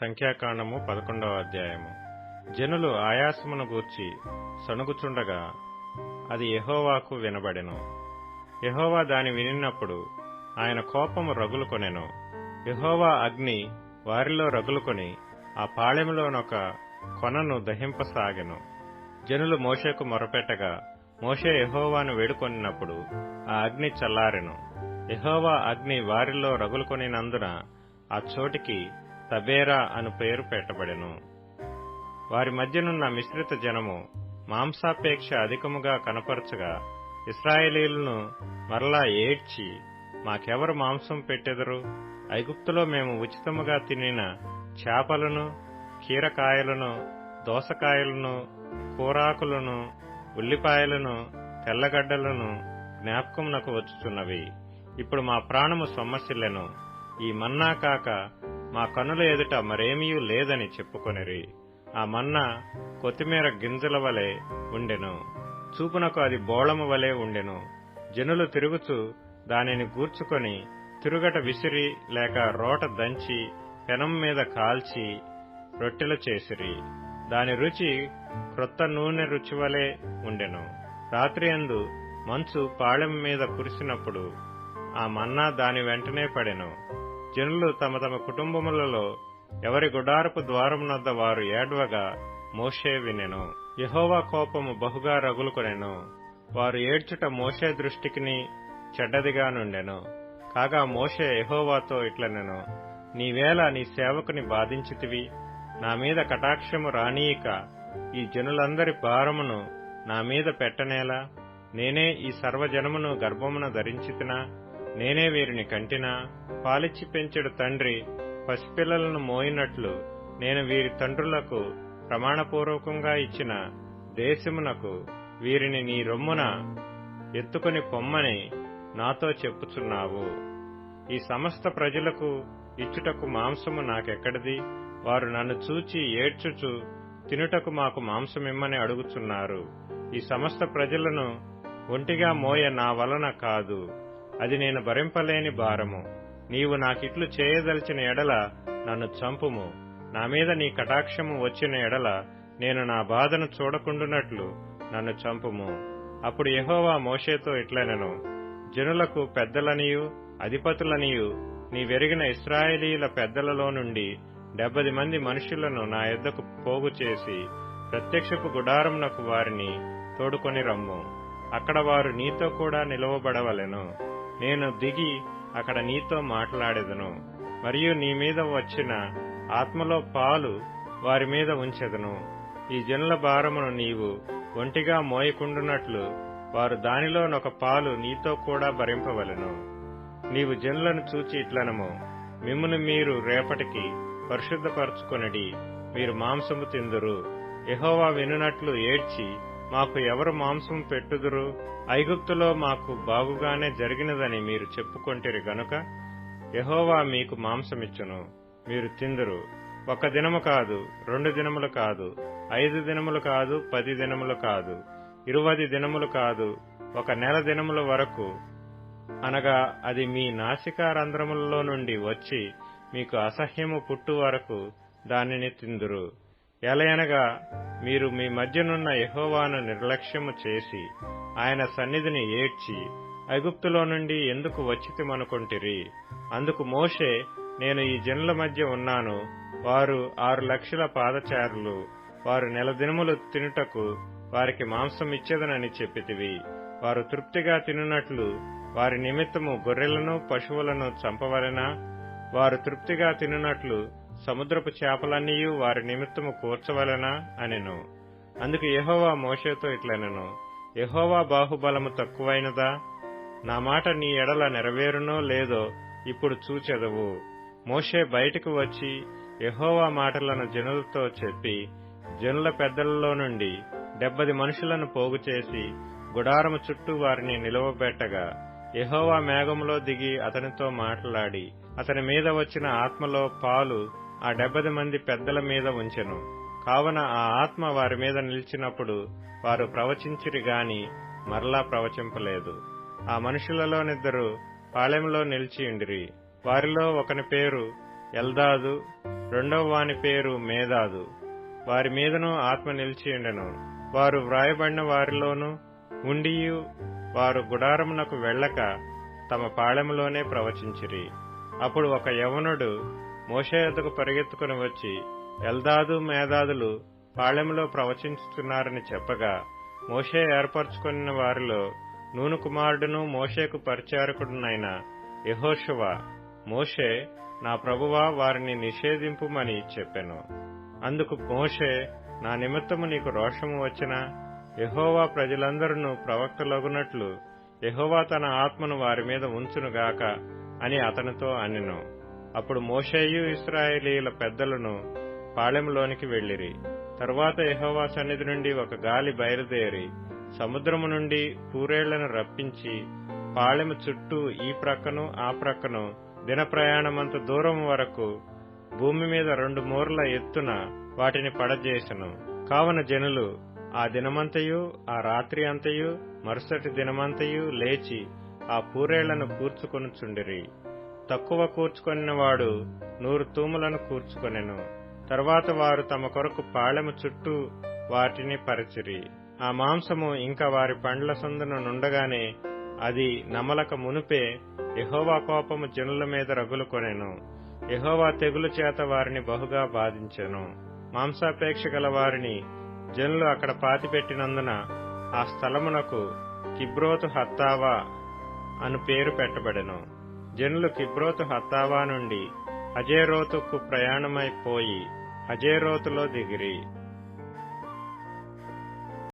సంఖ్యాకాండము 11వ అధ్యాయము. జనులు ఆయాసమును గూర్చి సణుగుచుండగా అది యెహోవాకు వినబడెను. యెహోవా దాని వినినప్పుడు ఆయన కోపము రగులుకొనెను. యెహోవా అగ్ని వారిలో రగులుకొని ఆ పాళెములోనొక కొనను దహింపసాగెను. జనులు మోషేకు మొరపెట్టగా మోషే యెహోవాను వేడుకొనినప్పుడు ఆ అగ్ని చల్లారెను. యెహోవా అగ్ని వారిలో రగులుకొనినందున ఆ చోటికి తబేరా అను పేరు పెట్టబడెను. వారి మధ్యనున్న మిశ్రిత జనము మాంసాపేక్ష అధికముగా కనపరచగా ఇశ్రాయేలీయులను మరలా ఏడ్చి, మాకెవరు మాంసం పెట్టెదరు? ఐగుప్తులో మేము ఉచితముగా తినిన చేపలను, కీరకాయలను, దోసకాయలను, కూరాకులను, ఉల్లిపాయలను, తెల్లగడ్డలను జ్ఞాపకమునకు వచ్చుచున్నవి. ఇప్పుడు మా ప్రాణము సొమ్మసిల్లెను. ఈ మన్నా కాక మా కనుల ఎదుట మరేమీయూ లేదని చెప్పుకొనిరి. ఆ మన్నా కొత్తిమీర గింజల వలె ఉండెను. చూపునకు అది బోళము వలె ఉండెను. జనులు తిరుగుచు దానిని గూర్చుకొని తిరుగట విసిరి లేక రోట దంచి పెనం మీద కాల్చి రొట్టెలు చేసిరి. దాని రుచి క్రొత్త నూనె రుచివలే ఉండెను. రాత్రియందు మంచు పాళెం మీద కురిసినప్పుడు ఆ మన్నా దాని వెంటనే పడెను. జనులు తమ తమ కుటుంబములలో ఎవరి గుడారపు ద్వారమునొద్ద వారు ఏడ్వగా మోషే వినెను. యెహోవా కోపము బహుగా రగులుకొనెను. వారు ఏడ్చుట మోషే దృష్టికిని చెడ్డదిగా నుండెను. కాగా మోషే యెహోవాతో ఇట్లనెను, నీవేళ నీ సేవకుని బాధించితివి? నా మీద కటాక్షము రానీయక ఈ జనులందరి భారమును నా మీద పెట్టనేలా? నేనే ఈ సర్వజనమును గర్భమున ధరించితినా? నేనే వీరిని కంటినా? పాలిచ్చి పెంచెడు తండ్రి పసిపిల్లలను మోయినట్లు నేను వీరి తండ్రులకు ప్రమాణపూర్వకంగా ఇచ్చిన దేశమునకు వీరిని నీ రొమ్మున ఎత్తుకొని పొమ్మని నాతో చెప్పుచున్నావు. ఈ సమస్త ప్రజలకు ఇచ్చుటకు మాంసము నాకెక్కడిది? వారు నన్ను చూచి ఏడ్చుచు తినుటకు మాకు మాంసమిమ్మని అడుగుచున్నారు. ఈ సమస్త ప్రజలను ఒంటిగా మోయ నా వలన కాదు, అది నేను భరింపలేని భారము. నీవు నాకిట్లు చేయదలిచిన ఎడల నన్ను చంపుము. నా మీద నీ కటాక్షము వచ్చిన ఎడల నేను నా బాధను చూడకుండునట్లు నన్ను చంపుము. అప్పుడు యెహోవా మోషేతో ఇట్లనెను, జనులకు పెద్దలనియు అధిపతులనియు నీవెరిగిన ఇశ్రాయేలీయుల పెద్దలలో నుండి 70 మంది మనుషులను నా యొద్దకు పోగు చేసి ప్రత్యక్షపు గుడారమునకు వారిని తోడుకొని రమ్ము. అక్కడ వారు నీతో కూడా నిలవబడవలెను. నేను దిగి అక్కడ నీతో మాట్లాడెదను. మరియు నీ మీద వచ్చిన ఆత్మలో పాలు వారి మీద ఉంచెదను. ఈ జనుల భారమును నీవు ఒంటిగా మోయకుండునట్లు వారు దానిలోనొక పాలు నీతో కూడా భరింపవలెను. నీవు జనులను చూచి ఇట్లనము, మిమ్మును మీరు రేపటికి పరిశుద్ధపరచుకొనిడి, మీరు మాంసము తిందురు. యెహోవా వినునట్లు ఏడ్చి, మాకు ఎవరు మాంసం పెట్టుదురు? ఐగుప్తులో మాకు బాగుగానే జరిగినదని మీరు చెప్పుకొంటిరి గనుక యెహోవా మీకు మాంసమిచ్చును, మీరు తిందురు. 1 దినము కాదు, 2 దినములు కాదు, 5 దినములు కాదు, 10 దినములు కాదు, 20 దినములు కాదు, 1 నెల దినముల వరకు, అనగా అది మీ నాసికారంధ్రములలో నుండి వచ్చి మీకు అసహ్యము పుట్టు వరకు దానిని తిందురు. ఎలయనగా మీరు మీ మధ్యనున్న యెహోవాను నిర్లక్ష్యము చేసి ఆయన సన్నిధిని ఏడ్చి ఐగుప్తులో నుండి ఎందుకు వచ్చితిమనుకొంటిరి? అందుకు మోషే, నేను ఈ జనుల మధ్య ఉన్నాను, వారు 6 లక్షల పాదచారులు, వారు నెల దినములు తినుటకు వారికి మాంసం ఇచ్చేదనని చెప్పితివి. వారు తృప్తిగా తినునట్లు వారి నిమిత్తము గొర్రెలను పశువులను చంపవలెనా? వారు తృప్తిగా తినునట్లు సముద్రపు చేపలన్నీయు వారి నిమిత్తము కూర్చవలెనా అనెను. అందుకు యెహోవా మోషేతో ఇట్లనెను, యెహోవా బాహుబలము తక్కువైనదా? నా మాట నీ ఎడల నెరవేరునో లేదో ఇప్పుడు చూచెదవు. మోషే బయటకు వచ్చి యెహోవా మాటలను జనులతో చెప్పి జనుల పెద్దలలో నుండి 70 మనుషులను పోగు చేసి గుడారము చుట్టూ వారిని నిలువబెట్టగా యెహోవా మేఘములో దిగి అతనితో మాట్లాడి అతని మీద వచ్చిన ఆత్మలో పాలు ఆ 70 మంది పెద్దల మీద ఉంచెను. కావున ఆ ఆత్మ వారి మీద నిలిచినప్పుడు వారు ప్రవచించిరి గాని మరలా ప్రవచింపలేదు. ఆ మనుషులలో 2 పాళెంలో నిలిచియుండిరి. వారిలో ఒకని పేరు ఎల్దాదు, రెండవ వాని పేరు మేదాదు. వారి మీదను ఆత్మ నిలిచియుండెను. వారు వ్రాయబడిన వారిలోనూ ఉండియు వారు గుడారమునకు వెళ్ళక తమ పాళెములోనే ప్రవచించిరి. అప్పుడు ఒక యవనుడు మోషే యొద్దకు పరిగెత్తుకుని వచ్చి, ఎల్దాదు మేదాదులు పాళెములో ప్రవచించుతున్నారని చెప్పగా, మోషే ఏర్పరచుకున్న వారిలో నూను కుమారుడును మోషేకు పరిచారకుడునైన యెహోషువ, మోషే, నా ప్రభువా, వారిని నిషేధింపుమని చెప్పెను. అందుకు మోషే, నా నిమిత్తము నీకు రోషము వచ్చినా యెహోవా ప్రజలందరూ ప్రవక్తలగునట్లు యెహోవా తన ఆత్మను వారి మీద ఉంచునుగాక అని అతనితో అనెను. అప్పుడు మోషేయు ఇశ్రాయేలీయుల పెద్దలను పాళెంలోనికి వెళ్లిరి. తరువాత యెహోవా సన్నిధి నుండి ఒక గాలి బయలుదేరి సముద్రము నుండి పూరేళ్లను రప్పించి పాళెము చుట్టూ ఈ ప్రక్కను ఆ ప్రక్కను దిన ప్రయాణమంత దూరం వరకు భూమి మీద 2 మూరల ఎత్తున వాటిని పడజేసెను. కావున జనులు ఆ దినమంతయు ఆ రాత్రి అంతయు మరుసటి దినమంతయు లేచి ఆ పూరేళ్లను కూర్చుకొనుచుండిరి. తక్కువ కూర్చుకొనినవాడు 100 తూములను కూర్చుకొనెను. తరువాత వారు తమ కొరకు పాళెము చుట్టూ వాటిని పరిచిరి. ఆ మాంసము ఇంకా వారి పండ్ల సందున నుండగానే అది నమలక మునుపే యెహోవా కోపము జనుల మీద రగులుకొనెను. యెహోవా తెగులు చేత వారిని బహుగా బాధించెను. మాంసాపేక్ష గల వారిని జనులు అక్కడ పాతిపెట్టినందున ఆ స్థలమునకు కిబ్రోతు హత్తావా అను పేరు పెట్టబడెను. జనులు కిబ్రోతు హత్తావా నుండి హజేరోతుకు ప్రయాణమైపోయి హజేరోతులో దిగిరి.